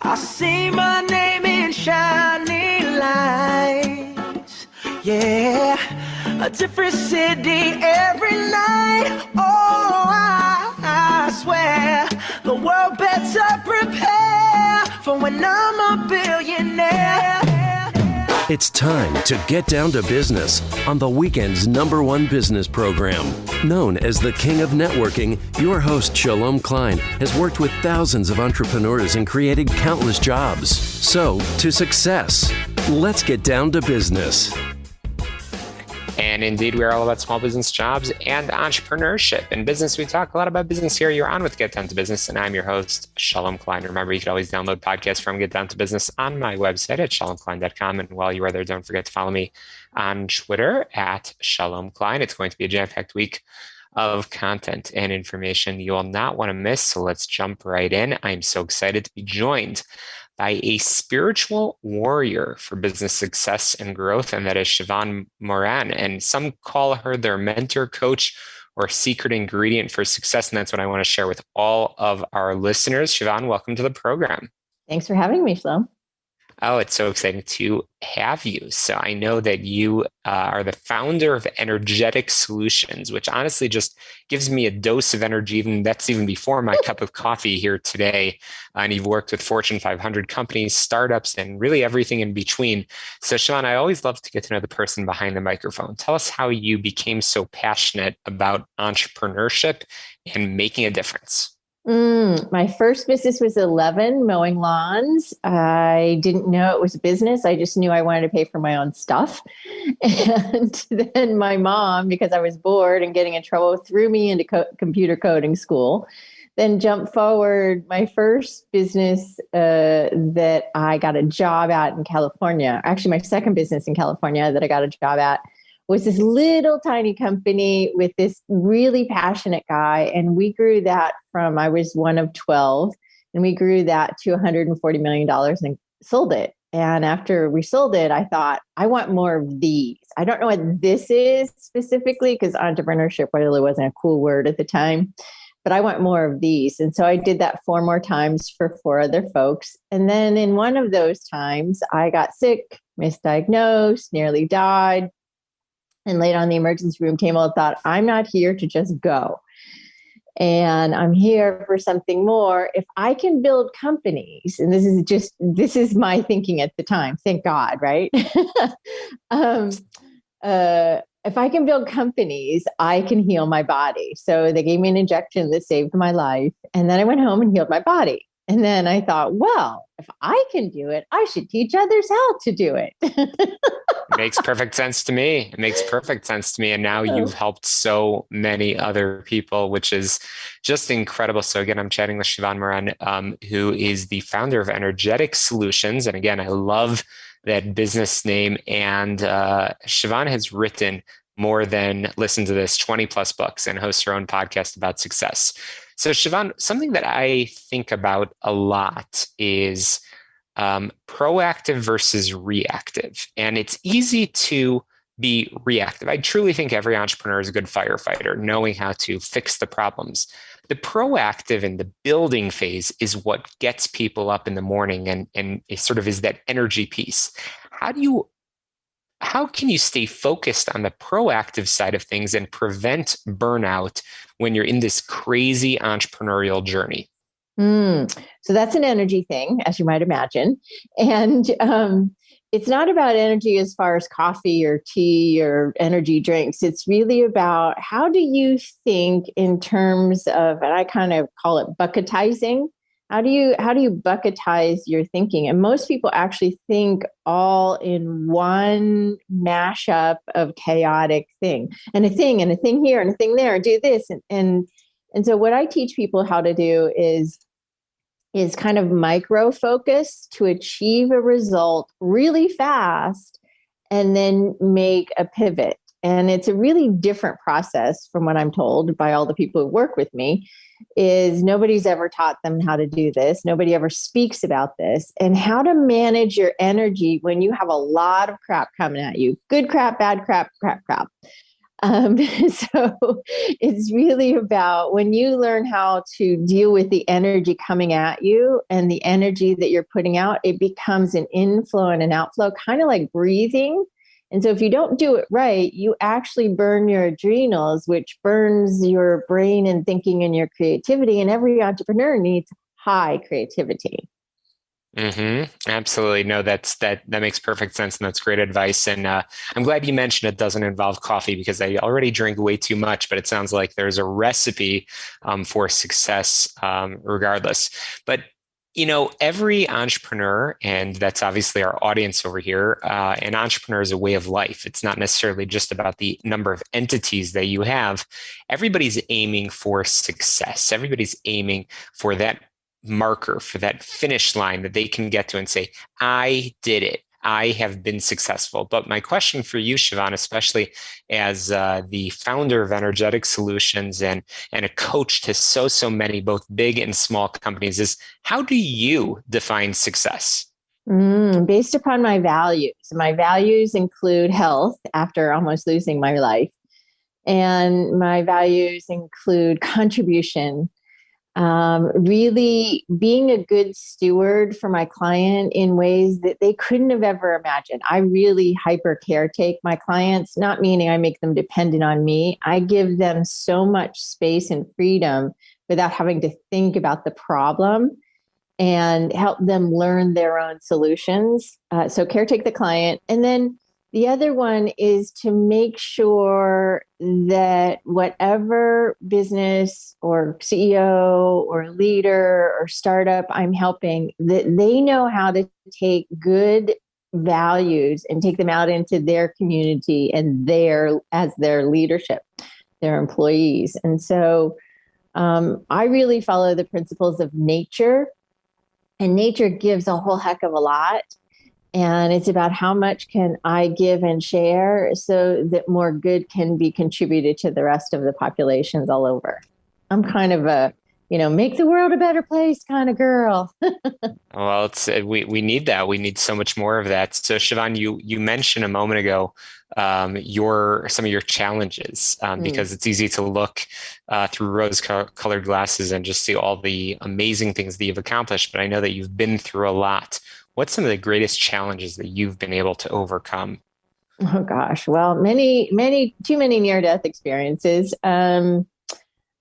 I see my name in shining lights. Yeah, a different city every night. Oh, I swear the world better prepare for when I'm a billionaire. It's time to get down to business on the weekend's #1 business program. Known as the King of Networking, your host, Shalom Klein, has worked with thousands of entrepreneurs and created countless jobs. So, to success. Let's get down to business. And indeed, we are all about small business jobs and entrepreneurship. In business, we talk a lot about business here. You're on with Get Down to Business, and I'm your host, Shalom Klein. Remember, you can always download podcasts from Get Down to Business on my website at shalomklein.com. And while you are there, don't forget to follow me on Twitter at Shalom Klein. It's going to be a jam-packed week of content and information you will not want to miss. So let's jump right in. I'm so excited to be joined by a spiritual warrior for business success and growth, and that is Sheevaun Moran. And some call her their mentor, coach, or secret ingredient for success. And that's what I want to share with all of our listeners. Sheevaun, welcome to the program. Thanks for having me, Shalom. Oh, it's so exciting to have you. So I know that you are the founder of Energetic Solutions, which honestly just gives me a dose of energy. That's even before my cup of coffee here today. And you've worked with Fortune 500 companies, startups, and really everything in between. So Sheevaun, I always love to get to know the person behind the microphone. Tell us how you became so passionate about entrepreneurship and making a difference. My first business was 11, mowing lawns. I didn't know it was a business. I just knew I wanted to pay for my own stuff. And then my mom, because I was bored and getting in trouble, threw me into computer coding school. Then jump forward, my first business that I got a job at in California, actually my second business in California that I got a job at, was this little tiny company with this really passionate guy. And we grew that from, I was one of 12, and we grew that to $140 million and sold it. And after we sold it, I thought, I want more of these. I don't know what this is specifically, because entrepreneurship really wasn't a cool word at the time, but I want more of these. And so I did that 4 more times for 4 other folks. And then in one of those times, I got sick, misdiagnosed, nearly died, and laid on the emergency room table and thought, I'm not here to just go. And I'm here for something more. If I can build companies, and this is my thinking at the time, thank God, right? If I can build companies, I can heal my body. So they gave me an injection that saved my life. And then I went home and healed my body. And then I thought, well, if I can do it, I should teach others how to do it. Makes perfect sense to me. It makes perfect sense to me. And now you've helped so many other people, which is just incredible. So again, I'm chatting with Sheevaun Moran, who is the founder of Energetic Solutions. And again, I love that business name. And Sheevaun has written more than, listen to this, 20 plus books and hosts her own podcast about success. So Sheevaun, something that I think about a lot is proactive versus reactive. And it's easy to be reactive. I truly think every entrepreneur is a good firefighter, knowing how to fix the problems. The proactive in the building phase is what gets people up in the morning and it sort of is that energy piece. How can you stay focused on the proactive side of things and prevent burnout when you're in this crazy entrepreneurial journey? So that's an energy thing, as you might imagine. And it's not about energy as far as coffee or tea or energy drinks. It's really about how do you think in terms of, and I kind of call it bucketizing. How do you bucketize your thinking? And most people actually think all in one mashup of chaotic thing and a thing here and a thing there, and do this. And so what I teach people how to do is kind of micro focus to achieve a result really fast and then make a pivot. And it's a really different process from what I'm told by all the people who work with me, is nobody's ever taught them how to do this. Nobody ever speaks about this and how to manage your energy when you have a lot of crap coming at you. Good crap, bad crap, crap. So it's really about when you learn how to deal with the energy coming at you and the energy that you're putting out, it becomes an inflow and an outflow, kind of like breathing. And so if you don't do it right, you actually burn your adrenals, which burns your brain and thinking and your creativity. And every entrepreneur needs high creativity. Absolutely. No, that makes perfect sense, and that's great advice. And I'm glad you mentioned it doesn't involve coffee, because I already drink way too much. But it sounds like there's a recipe for success, regardless. But every entrepreneur, and that's obviously our audience over here, an entrepreneur is a way of life. It's not necessarily just about the number of entities that you have. Everybody's aiming for success. Everybody's aiming for that marker, for that finish line that they can get to and say, I did it. I have been successful. But my question for you, Sheevaun, especially as the founder of Energetic Solutions and a coach to so many, both big and small companies, is how do you define success? Based upon my values. My values include health after almost losing my life. And my values include contribution. Really being a good steward for my client in ways that they couldn't have ever imagined. I really hyper caretake my clients, not meaning I make them dependent on me. I give them so much space and freedom without having to think about the problem and help them learn their own solutions. So caretake the client. And then the other one is to make sure that whatever business or CEO or leader or startup I'm helping, that they know how to take good values and take them out into their community and as their leadership, their employees. And so I really follow the principles of nature, and nature gives a whole heck of a lot. And it's about how much can I give and share so that more good can be contributed to the rest of the populations all over. I'm kind of a, make the world a better place kind of girl. Well, we need that. We need so much more of that. So, Sheevaun, you mentioned a moment ago some of your challenges, because it's easy to look through rose-colored glasses and just see all the amazing things that you've accomplished. But I know that you've been through a lot. What's some of the greatest challenges that you've been able to overcome? Oh gosh, well, too many near-death experiences. An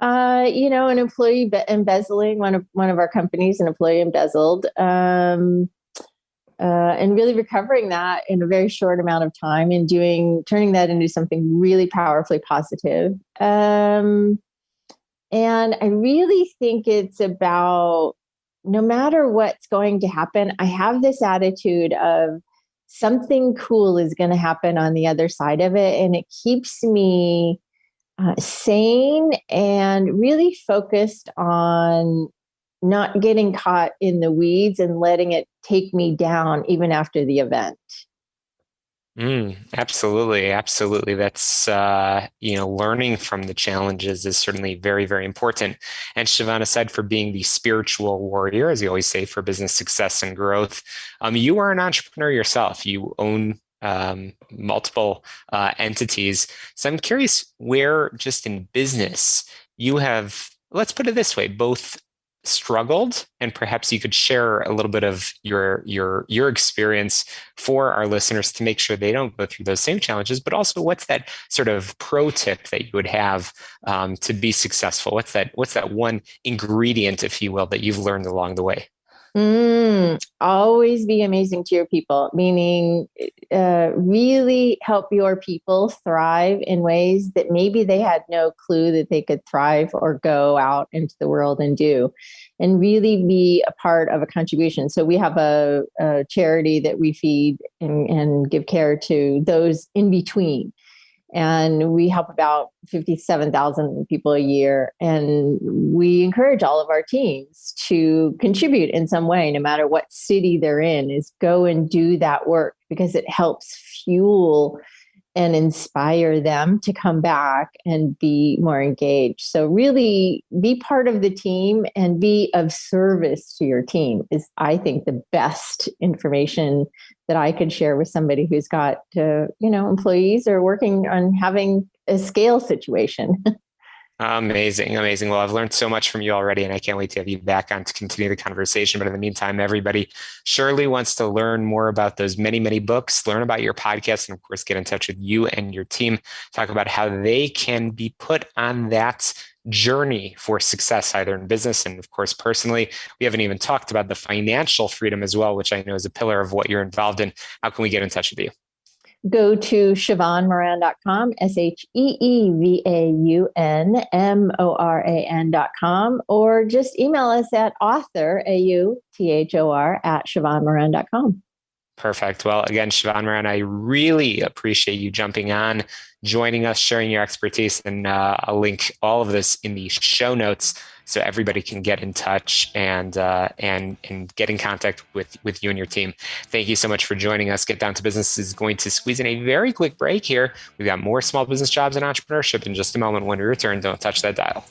employee embezzling one of our companies, an employee embezzled, and really recovering that in a very short amount of time and turning that into something really powerfully positive. And I really think it's about, no matter what's going to happen, I have this attitude of something cool is going to happen on the other side of it. And it keeps me sane and really focused on not getting caught in the weeds and letting it take me down even after the event. Absolutely. Absolutely. That's, learning from the challenges is certainly very, very important. And Sheevaun, aside for being the spiritual warrior, as you always say, for business success and growth, you are an entrepreneur yourself. You own multiple entities. So I'm curious where, just in business, you have, let's put it this way, both struggled, and perhaps you could share a little bit of your experience for our listeners to make sure they don't go through those same challenges, but also what's that sort of pro tip that you would have to be successful? What's that one ingredient, if you will, that you've learned along the way? Always be amazing to your people, meaning really help your people thrive in ways that maybe they had no clue that they could thrive or go out into the world and do, and really be a part of a contribution. So we have a charity that we feed and give care to those in between. And we help about 57,000 people a year. And we encourage all of our teams to contribute in some way, no matter what city they're in, is go and do that work, because it helps fuel and inspire them to come back and be more engaged. So really be part of the team and be of service to your team is, I think, the best information that I could share with somebody who's got, employees or working on having a scale situation. Amazing. Amazing. Well, I've learned so much from you already, and I can't wait to have you back on to continue the conversation. But in the meantime, everybody surely wants to learn more about those many, many books, learn about your podcast, and of course, get in touch with you and your team, talk about how they can be put on that journey for success, either in business and of course, personally. We haven't even talked about the financial freedom as well, which I know is a pillar of what you're involved in. How can we get in touch with you? Go to SheevaunMoran.com, SheevaunMoran.com, or just email us at author, AUTHOR, at SheevaunMoran.com. Perfect. Well, again, Sheevaun Moran, I really appreciate you jumping on, joining us, sharing your expertise, and I'll link all of this in the show notes so everybody can get in touch and get in contact with you and your team. Thank you so much for joining us. Get Down to Business is going to squeeze in a very quick break here. We've got more small business jobs and entrepreneurship in just a moment. When we return, don't touch that dial.